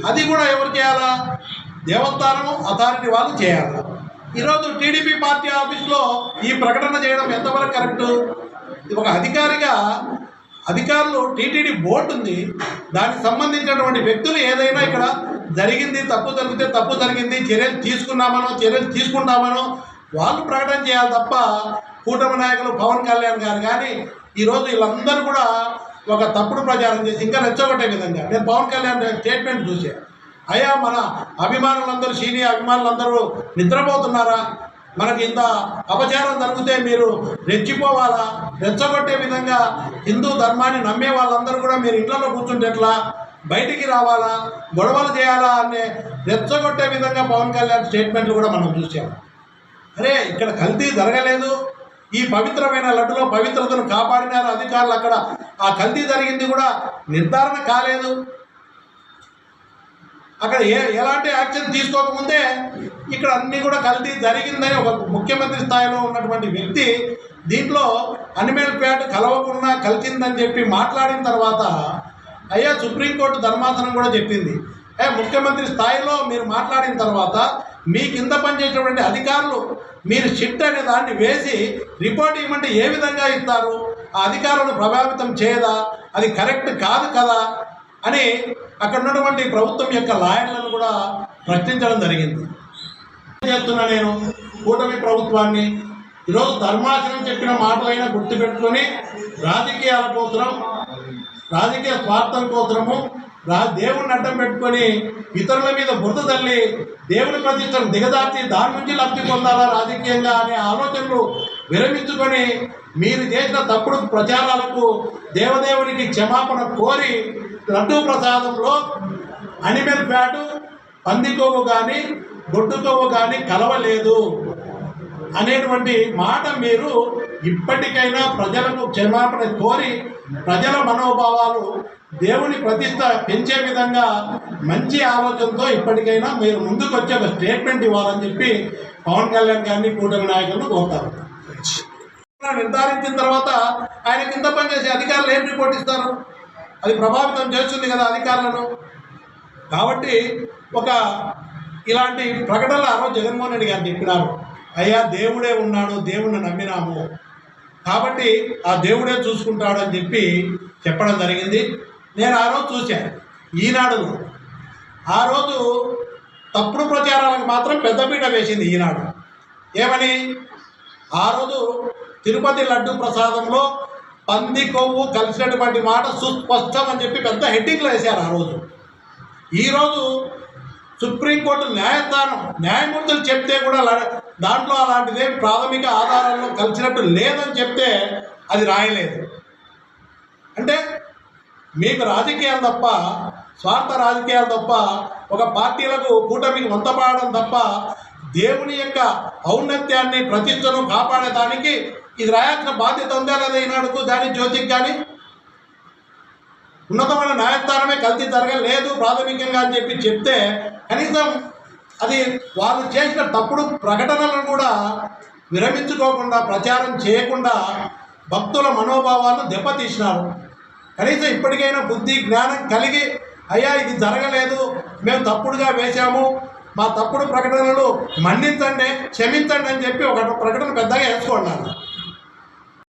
అది కూడా ఎవరు చేయాలా? దేవస్థానం అథారిటీ వాళ్ళు చేయాలి. ఈరోజు టీడీపీ పార్టీ ఆఫీస్లో ఈ ప్రకటన చేయడం ఎంతవరకు కరెక్టు? ఒక అధికారులు టీటీడీ బోర్డు ఉంది, దానికి సంబంధించినటువంటి వ్యక్తులు ఏదైనా ఇక్కడ జరిగింది, తప్పు జరిగితే తప్పు జరిగింది, చర్యలు తీసుకుంటామనో వాళ్ళు ప్రకటన చేయాలి తప్ప కూటమి నాయకులు పవన్ కళ్యాణ్ గారు కానీ ఈరోజు వీళ్ళందరూ కూడా ఒక తప్పుడు ప్రచారం చేసి ఇంకా రెచ్చగొట్టే విధంగా నేను పవన్ కళ్యాణ్ స్టేట్మెంట్ చూశాను. అయ్యా, మన అభిమానులందరూ సీనియర్ అభిమానులందరూ నిద్రపోతున్నారా? మనకి ఇంత అపచారం జరిగితే మీరు రెచ్చిపోవాలా? రెచ్చగొట్టే విధంగా హిందూ ధర్మాన్ని నమ్మే వాళ్ళందరూ కూడా మీరు ఇంట్లో కూర్చుంటే ఎట్లా? బయటికి రావాలా? గొడవలు చేయాలా అనే రెచ్చగొట్టే విధంగా పవన్ కళ్యాణ్ స్టేట్మెంట్లు కూడా మనం చూసాం. అరే, ఇక్కడ కల్తీ జరగలేదు, ఈ పవిత్రమైన లడ్డులో పవిత్రతను కాపాడినారు అధికారులు. అక్కడ ఆ కల్తీ జరిగింది కూడా నిర్ధారణ కాలేదు. అక్కడ ఎలాంటి యాక్షన్ తీసుకోకముందే ఇక్కడ అన్నీ కూడా కల్తీ జరిగిందని ఒక ముఖ్యమంత్రి స్థాయిలో ఉన్నటువంటి వ్యక్తి దీంట్లో అనిమల్ ఫ్యాట్ కలవకుండా కలిసిందని చెప్పి మాట్లాడిన తర్వాత అయ్యా, సుప్రీంకోర్టు ధర్మాసనం కూడా చెప్పింది, ముఖ్యమంత్రి స్థాయిలో మీరు మాట్లాడిన తర్వాత మీ కింద పనిచేసేటువంటి అధికారులు మీరు షిఫ్ట్ అనే దాన్ని వేసి రిపోర్ట్ ఇవ్వమంటే ఏ విధంగా ఇస్తారు? ఆ అధికారులను ప్రభావితం చేయదా? అది కరెక్ట్ కాదు కదా అని అక్కడ ఉన్నటువంటి ప్రభుత్వం యొక్క లాయర్లను కూడా ప్రశ్నించడం జరిగింది. చేస్తున్నా నేను కూటమి ప్రభుత్వాన్ని ఈరోజు ధర్మాసనం చెప్పిన మాటలైనా గుర్తుపెట్టుకొని రాజకీయాల కోసరం, రాజకీయ స్వార్థం కోసము దేవుడిని అడ్డం పెట్టుకొని ఇతరుల మీద బురద తల్లి దేవుని ప్రతిష్టను దిగదార్చి దాని నుంచి లబ్ధి పొందాలా రాజకీయంగా అనే ఆలోచనలు విరమించుకొని మీరు చేసిన తప్పుడు ప్రచారాలకు దేవదేవునికి క్షమాపణ కోరి లడ్డూ ప్రసాదంలో అనిమల్ ఫ్యాటు, పంది కొవ్వు కానీ గొడ్డు కొవ్వు కానీ కలవలేదు అనేటువంటి మాట మీరు ఇప్పటికైనా ప్రజలకు క్షమాపణ కోరి ప్రజల మనోభావాలు దేవుని ప్రతిష్ట పెంచే విధంగా మంచి ఆలోచనతో ఇప్పటికైనా మీరు ముందుకు వచ్చి ఒక స్టేట్మెంట్ ఇవ్వాలని చెప్పి పవన్ కళ్యాణ్ గారిని కూటమి నాయకులను కోరుతారు. నిర్ధారించిన తర్వాత ఆయన కింద పనిచేసే అధికారులు ఏం రిపోర్ట్ ఇస్తారు? అది ప్రభావితం చేస్తుంది కదా అధికారులను. కాబట్టి ఇలాంటి ప్రకటనలు ఆ రోజు జగన్మోహన్ రెడ్డి గారు చెప్పినారు, అయ్యా దేవుడే ఉన్నాడు, దేవుణ్ణి నమ్మినాము కాబట్టి ఆ దేవుడే చూసుకుంటాడు అని చెప్పి చెప్పడం జరిగింది. నేను ఆ రోజు చూశాను ఈనాడులో. ఆ రోజు తప్పుడు ప్రచారాలకు మాత్రం పెద్దపీట వేసింది ఈనాడు. ఏమని? ఆ రోజు తిరుపతి లడ్డు ప్రసాదంలో పంది కొవ్వు కలిసినటువంటి మాట సుస్పష్టం అని చెప్పి పెద్ద హెడ్డింగ్లు వేశారు ఆ రోజు. ఈరోజు సుప్రీంకోర్టు న్యాయమూర్తులు చెప్తే కూడా దాంట్లో అలాంటిదేం ప్రాథమిక ఆధారాల్లో కలిసినట్టు లేదని చెప్తే అది రాయలేదు. అంటే మీకు రాజకీయాలు తప్ప, స్వార్థ రాజకీయాలు తప్ప, ఒక పార్టీలకు కూటమికి వంతపాడడం తప్ప దేవుని యొక్క ఔన్నత్యాన్ని ప్రతిష్టను కాపాడేదానికి ఇది రాయాల్సిన బాధ్యత ఉందా లేదా? ఈనాడుకు దాని జ్యోతికి కానీ ఉన్నతమైన న్యాయస్థానమే కల్తీ జరగలేదు ప్రాథమికంగా అని చెప్పి చెప్తే కనీసం అది వాళ్ళు చేసిన తప్పుడు ప్రకటనలను కూడా విరమించుకోకుండా ప్రచారం చేయకుండా భక్తుల మనోభావాలను దెబ్బతీసినారు. కనీసం ఇప్పటికైనా బుద్ధి జ్ఞానం కలిగి అయ్యా ఇది జరగలేదు, మేము తప్పుడుగా వేశాము, మా తప్పుడు ప్రకటనలు మన్నించండి, క్షమించండి అని చెప్పి ఒక ప్రకటన పెద్దగా వేసుకోండి.